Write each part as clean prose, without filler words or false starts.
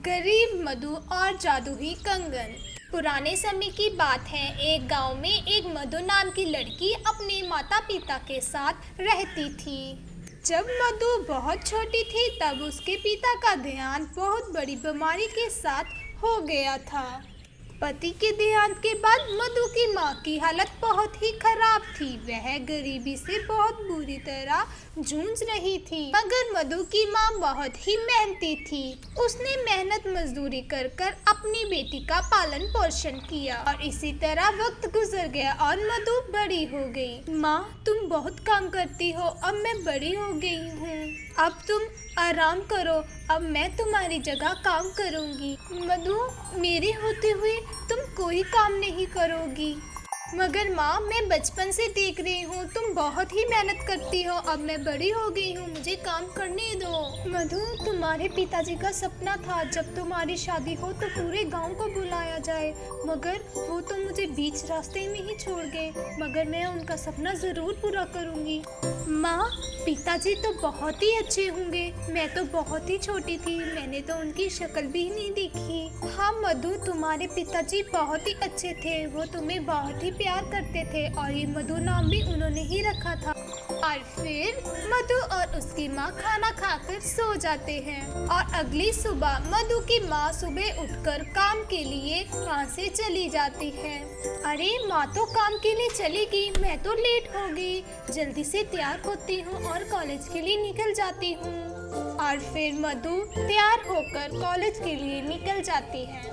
गरीब मधु और जादुई कंगन। पुराने समय की बात है। एक गांव में एक मधु नाम की लड़की अपने माता पिता के साथ रहती थी। जब मधु बहुत छोटी थी तब उसके पिता का देहांत बहुत बड़ी बीमारी के साथ हो गया था। पति के देहांत के बाद मधु की माँ की हालत बहुत ही खराब थी। वह गरीबी से बहुत बुरी तरह जूझ रही थी, मगर मधु की माँ बहुत ही मेहनती थी। उसने मेहनत मजदूरी कर कर अपनी बेटी का पालन पोषण किया और इसी तरह वक्त गुजर गया और मधु बड़ी हो गई। माँ, तुम बहुत काम करती हो, अब मैं बड़ी हो गई हूँ, अब तुम आराम करो, अब मैं तुम्हारी जगह काम करूँगी। मधु, मेरे होते हुए तुम कोई काम नहीं करोगी। मगर माँ, मैं बचपन से देख रही हूँ तुम बहुत ही मेहनत करती हो, अब मैं बड़ी हो गई हूँ, मुझे काम करने दो। मधु, तुम्हारे पिताजी का सपना था जब तुम्हारी शादी हो तो पूरे गांव को बुलाया जाए, मगर वो तो मुझे बीच रास्ते में ही छोड़ गए, मगर मैं उनका सपना ज़रूर पूरा करूँगी। माँ, पिताजी तो बहुत ही अच्छे होंगे, मैं तो बहुत ही छोटी थी, मैंने तो उनकी शक्ल भी नहीं देखी। हाँ मधु, तुम्हारे पिताजी बहुत ही अच्छे थे, वो तुम्हें बहुत ही प्यार करते थे और ये मधु नाम भी उन्होंने ही रखा था। और फिर मधु और उसकी माँ खाना खाकर सो जाते हैं और अगली सुबह मधु की माँ सुबह उठकर काम के लिए वहाँ से चली जाती है। अरे माँ तो काम के लिए चली गई, मैं तो लेट हो गई, जल्दी से तैयार होती हूँ और कॉलेज के लिए निकल जाती हूँ। और फिर मधु तैयार होकर कॉलेज के लिए निकल जाती है।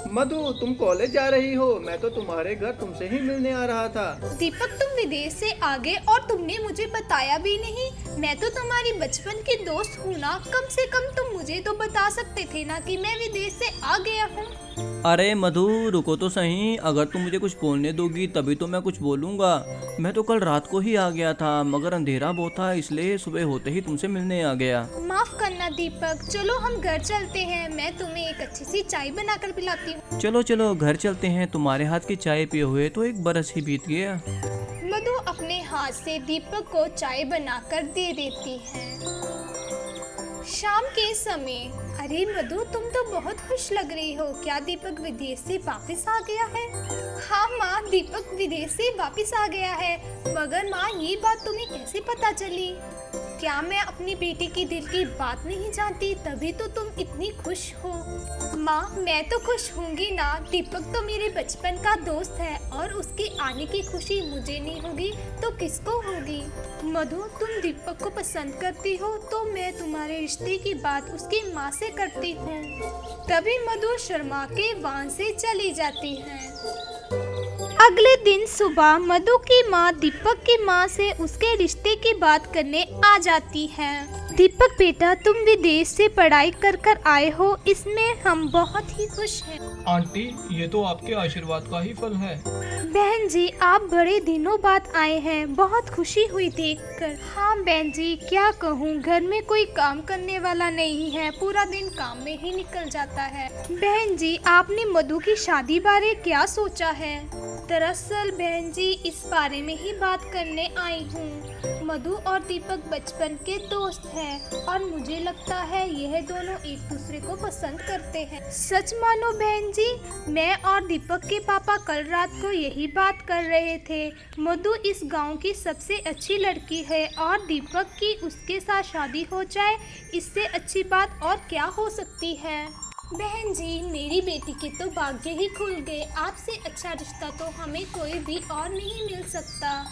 मधु, तुम कॉलेज जा रही हो? मैं तो तुम्हारे घर तुमसे ही मिलने आ रहा था। दीपक, तुम विदेश से आ गए और तुमने मुझे बताया भी नहीं। मैं तो तुम्हारी बचपन की दोस्त हूँ ना, कम से कम तुम मुझे तो बता सकते थे ना कि मैं विदेश से आ गया हूँ। अरे मधु, रुको तो सही, अगर तुम मुझे कुछ बोलने दोगी तभी तो मैं कुछ बोलूँगा। मैं तो कल रात को ही आ गया था, मगर अंधेरा बहुत था, इसलिए सुबह होते ही तुमसे मिलने आ गया। माफ करना दीपक, चलो हम घर चलते हैं, मैं तुम्हें एक अच्छी सी चाय बनाकर पिलाती हूँ। चलो चलो घर चलते हैं, तुम्हारे हाथ की चाय पिए हुए तो एक बरस ही बीत गया। मधु अपने हाथ से दीपक को चाय बनाकर दे देती है। शाम के समय, अरे मधु, तुम तो बहुत खुश लग रही हो, क्या दीपक विदेश से वापस आ गया है? हाँ माँ, दीपक विदेश से वापस आ गया है, मगर माँ ये बात तुम्हें कैसे पता चली? क्या मैं अपनी बेटी की दिल की बात नहीं जानती, तभी तो तुम इतनी खुश हो? माँ, मैं तो खुश होंगी ना, दीपक तो मेरे बचपन का दोस्त है और उसके आने की खुशी मुझे नहीं होगी तो किसको होगी? मधु, तुम दीपक को पसंद करती हो तो मैं तुम्हारे रिश्ते की बात उसकी माँ से करती हूँ। तभी मधु शर्मा के वहाँ से चली जाती है। अगले दिन सुबह मधु की माँ दीपक की माँ से उसके रिश्ते की बात करने आ जाती है। दीपक बेटा, तुम विदेश से पढ़ाई कर कर आए हो, इसमें हम बहुत ही खुश हैं। आंटी, ये तो आपके आशीर्वाद का ही फल है। बहन जी, आप बड़े दिनों बाद आए हैं, बहुत खुशी हुई देखकर। हाँ बहन जी, क्या कहूँ, घर में कोई काम करने वाला नहीं है, पूरा दिन काम में ही निकल जाता है। बहन जी, आपने मधु की शादी बारे क्या सोचा है? दरअसल बहन जी, इस बारे में ही बात करने आई हूँ। मधु और दीपक बचपन के दोस्त हैं और मुझे लगता है यह दोनों एक दूसरे को पसंद करते हैं। सच मानो बहन जी, मैं और दीपक के पापा कल रात को यही बात कर रहे थे। मधु इस गांव की सबसे अच्छी लड़की है और दीपक की उसके साथ शादी हो जाए, इससे अच्छी बात और क्या हो सकती है? बहन जी, मेरी बेटी के तो भाग्य ही खुल गए, आपसे अच्छा रिश्ता तो हमें कोई भी और नहीं मिल सकता।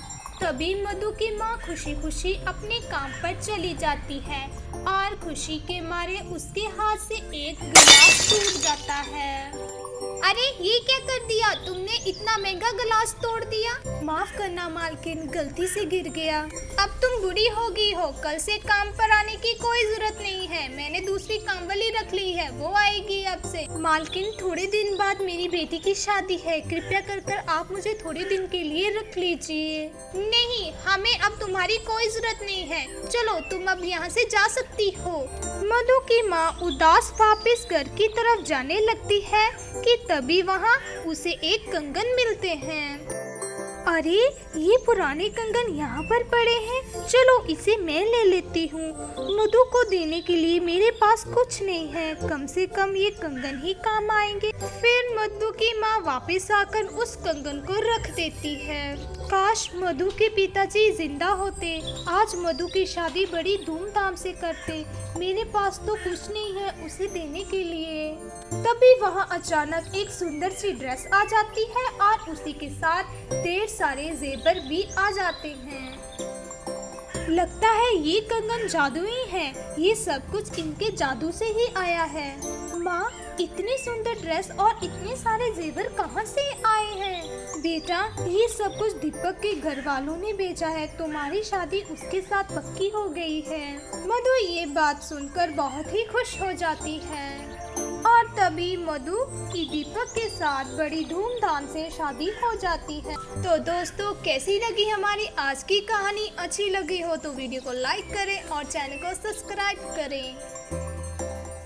तभी मधु की माँ खुशी खुशी अपने काम पर चली जाती है और खुशी के मारे उसके हाथ से एक गिलास टूट जाता है। अरे ये क्या कर दिया तुमने, इतना महंगा गिलास तोड़ दिया। माफ करना मालकिन, गलती से गिर गया। अब तुम बुरी हो गई हो, कल से काम पर आने की कोई जरूरत नहीं है, मैंने दूसरी काम वाली रख ली है, वो आएगी अब से। मालकिन, थोड़े दिन बाद मेरी बेटी की शादी है, कृपया कर कर आप मुझे थोड़े दिन के लिए रख लीजिए। नहीं, हमें अब तुम्हारी कोई जरूरत नहीं है, चलो तुम अब यहाँ से जा सकती हो। मधु की माँ उदास वापस घर की तरफ जाने लगती है कि तभी वहाँ उसे एक कंगन मिलते हैं। अरे ये पुराने कंगन यहाँ पर पड़े हैं, चलो इसे मैं ले लेती हूँ। मधु को देने के लिए मेरे पास कुछ नहीं है, कम से कम ये कंगन ही काम आएंगे। फिर मधु की माँ वापस आकर उस कंगन को रख देती है। काश मधु के पिताजी जिंदा होते, आज मधु की शादी बड़ी धूमधाम से करते। मेरे पास तो कुछ नहीं है उसे देने के लिए। तभी वहाँ अचानक एक सुंदर सी ड्रेस आ जाती है और उसी के साथ ढेर सारे जेवर भी आ जाते हैं। लगता है ये कंगन जादुई है, ये सब कुछ इनके जादू से ही आया है। माँ, इतनी सुंदर ड्रेस और इतने सारे जेवर कहाँ से आए हैं? बेटा, ये सब कुछ दीपक के घर वालों ने भेजा है, तुम्हारी शादी उसके साथ पक्की हो गई है। मधु ये बात सुनकर बहुत ही खुश हो जाती है और तभी मधु की दीपक के साथ बड़ी धूमधाम से शादी हो जाती है। तो दोस्तों, कैसी लगी हमारी आज की कहानी? अच्छी लगी हो तो वीडियो को लाइक करें और चैनल को सब्सक्राइब करें।